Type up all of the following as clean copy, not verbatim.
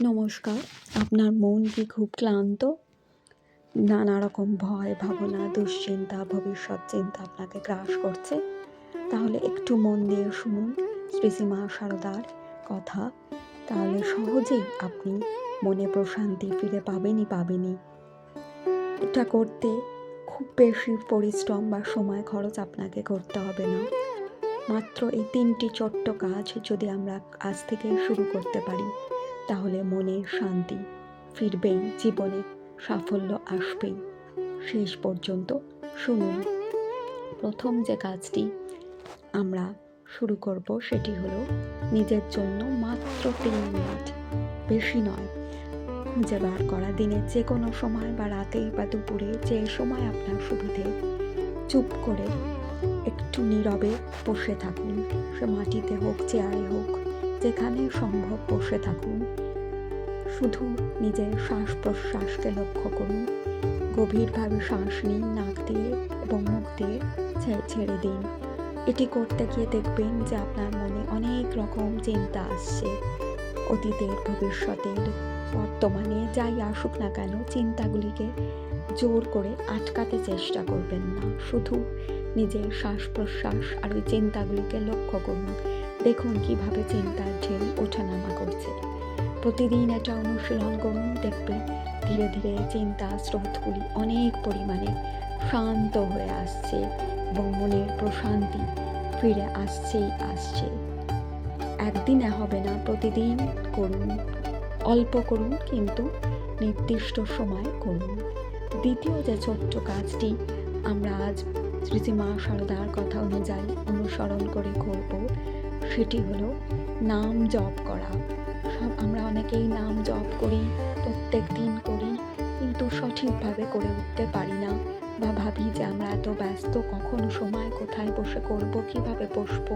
নমস্কার। আপনার মন কি খুব ক্লান্ত? নানা রকম ভয়, ভাবনা, দুশ্চিন্তা, ভবিষ্যৎ চিন্তা আপনাকে গ্রাস করছে? তাহলে একটু মন দিয়ে শুনুন শ্রীশ্রীমা সারদার কথা। তাহলে সহজেই আপনি মনে প্রশান্তি ফিরে পাবেনই। এটা করতে খুব বেশি পরিশ্রম বা সময় খরচ আপনাকে করতে হবে না। মাত্র এই ৩টি ছোট্ট কাজ যদি আমরা আজ থেকেই শুরু করতে পারি, তাহলে মনের শান্তি ফিরবেই, জীবনে সাফল্য আসবেই। শেষ পর্যন্ত শুনুন। প্রথম যে কাজটি আমরা শুরু করব সেটি হলো নিজের জন্য মাত্র ৩ মিনিট, বেশি নয়, খুঁজে বার করা। দিনের যে কোনো সময় বা রাতেই বা দুপুরে, যে সময় আপনার সুবিধে, চুপ করে একটু নীরবে বসে থাকুন। সে মাটিতে হোক, চেয়ারে হোক, যেখানে সম্ভব বসে থাকুন। শুধু নিজের শ্বাস প্রশ্বাসকে লক্ষ্য করুন। গভীরভাবে শ্বাস নিন নাক দিয়ে এবং মুখ দিয়ে ছেড়ে দিন। এটি করতে গিয়ে দেখবেন যে আপনার মনে অনেক রকম চিন্তা আসছে। অতীতের, ভবিষ্যতের, বর্তমানে যাই আসুক না কেন, চিন্তাগুলিকে জোর করে আটকাতে চেষ্টা করবেন না। শুধু নিজের শ্বাস প্রশ্বাস আর ওই চিন্তাগুলিকে লক্ষ্য করুন। দেখুন কিভাবে চিন্তার ঢেউ ওঠানামা করছে। প্রতিদিন এটা অনুশীলন করুন। দেখবেন ধীরে ধীরে চিন্তা স্রোতগুলি অনেক পরিমাণে শান্ত হয়ে আসছে এবং মনের প্রশান্তি ফিরে আসছে। একদিনে হবে না, প্রতিদিন করুন। অল্প করুন, কিন্তু নির্দিষ্ট সময় করুন। দ্বিতীয় যে ছোট্ট কাজটি আমরা আজ শ্রীশ্রীমা সারদার কথা অনুযায়ী অনুসরণ করে করব, সেটি হলো নাম জপ করা। আমরা অনেকেই নাম জপ করি, প্রত্যেক দিন করি, কিন্তু সঠিকভাবে করে উঠতে পারি না, বা ভাবি যে আমরা এত ব্যস্ত, কখন সময়, কোথায় বসে করব, কিভাবে বসবো,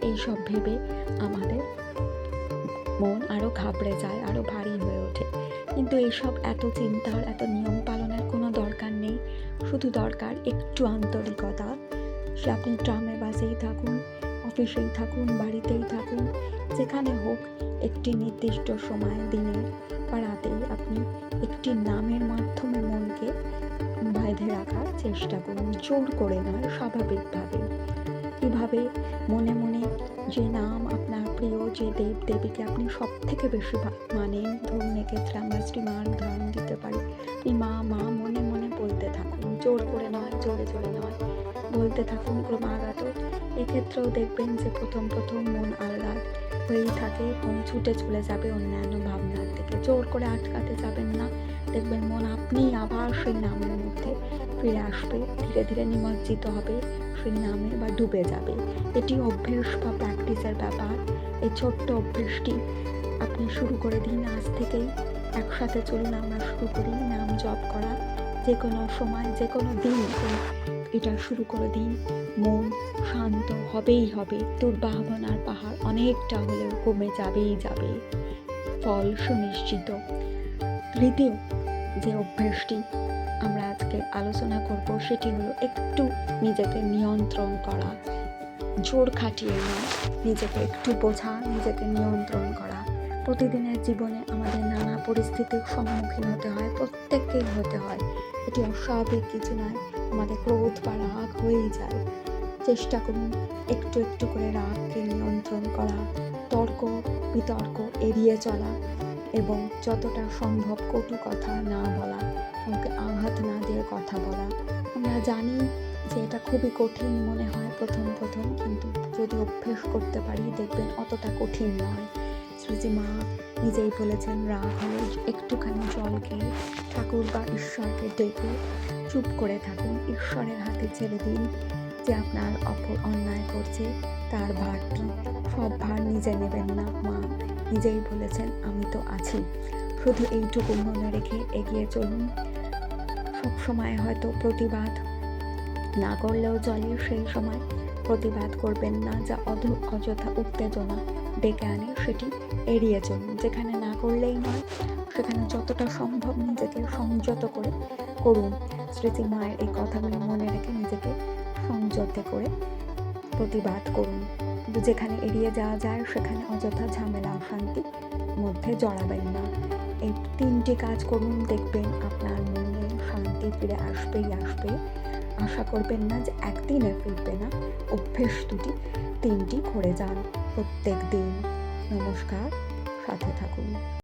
এইসব ভেবে আমাদের মন আরও ঘাবড়ে যায়, আরও ভারী হয়ে ওঠে। কিন্তু এইসব এত চিন্তার, এত নিয়ম পালনের কোনো দরকার নেই। শুধু দরকার একটু আন্তরিকতা। সে আপনি ট্রামে, বাসেই থাকুন, অফিসেই থাকুন, বাড়িতেই থাকুন, যেখানে হোক, একটি নির্দিষ্ট সময়, দিনে বা রাতে আপনি একটি নামের মাধ্যমে মনকে বাঁধে রাখার চেষ্টা করুন। জোর করে নয়, স্বাভাবিকভাবে। কীভাবে মনে মনে যে নাম আপনার প্রিয়, যে দেব দেবীকে আপনি সব থেকে বেশি মানেন, ধরুন এক্ষেত্রে আমরা শ্রীমার উদাহরণ দিতে পারি। আপনি মা মা মনে মনে বলতে থাকুন, জোর করে নয়, জোরে জোরে নয়, বলতে থাকুন ক্রমাগত। এক্ষেত্রেও দেখবেন যে প্রথম মন আহ্লাদ হয়েই থাকে এবং ছুটে চলে যাবে অন্যান্য ভাবনার দিকে। জোর করে আটকাতে যাবেন না। দেখবেন মন আপনি আবার সেই নামের মধ্যে ফিরে আসবে, ধীরে ধীরে নিমজ্জিত হবে সেই নামে বা ডুবে যাবে। এটি অভ্যেস বা প্র্যাকটিসের ব্যাপার। এই ছোট্ট অভ্যেসটি আপনি শুরু করে দিন আজ থেকেই। একসাথে চলুন আমরা শুরু করি নাম জপ করা। যে কোনো সময়, যে কোনো দিন এটা শুরু করে দিন। মন শান্ত হবেই হবে। দুর্ভাবনার পাহাড় অনেকটা হলেও কমে যাবে। ফল সুনিশ্চিত। তৃতীয় যে অভ্যেসটি আমরা আজকে আলোচনা করব, সেটি হলো একটু নিজেকে নিয়ন্ত্রণ করা। জোর খাটিয়ে নয়, নিজেকে একটু বোঝা, নিজেকে নিয়ন্ত্রণ করা। প্রতিদিনের জীবনে আমাদের নানা পরিস্থিতির সম্মুখীন হতে হয়, প্রত্যেককেই হতে হয়। এটি অস্বাভাবিক কিছু নয়। আমাদের ক্রোধ বা রাগ হয়েই যায়। চেষ্টা করুন একটু একটু করে রাগকে নিয়ন্ত্রণ করা, তর্ক বিতর্ক এড়িয়ে চলা এবং যতটা সম্ভব কটু কথা না বলা, কাউকে আঘাত না দিয়ে কথা বলা। আমরা জানি যে এটা খুবই কঠিন মনে হয় প্রথম, কিন্তু যদি অভ্যেস করতে পারি দেখবেন অতটা কঠিন নয়। শ্রীশ্রীমা নিজেই বলেছেন, রাগ হলে একটুখানি জল খেয়ে ঠাকুর বা ঈশ্বরকে ডেকে চুপ করে থাকুন, ঈশ্বরের হাতে ছেড়ে দিন। যে আপনার অন্যায় করছে তার ভারটি, সব ভার নিজে নেবেন না। মা নিজেই বলেছেন, আমি তো আছি। শুধু এইটুকু মনে রেখে এগিয়ে চলুন। সব সময় হয়তো প্রতিবাদ না করলেও চলে, সেই সময় প্রতিবাদ করবেন না। যা অযথা উত্তেজনা ডেকে আনে সেটি এড়িয়ে চলুন। যেখানে না করলেই নয়, সেখানে যতটা সম্ভব নিজেকে সংযত করে করুন। শ্রীশ্রীমায়ের এই কথাগুলো মনে রেখে নিজেকে সংযত করে প্রতিবাদ করুন। যেখানে এড়িয়ে যাওয়া যায় সেখানে অযথা ঝামেলা অশান্তি মধ্যে জড়াবেন না। এই 3টি কাজ করুন, দেখবেন আপনার মনে শান্তি ফিরে আসবেই আসবে। আশা করবেন না যে একদিনে ফিরবে না। অভ্যেস দুটি 3টি করে যান প্রত্যেক দিন। নমস্কার, সাথে থাকুন।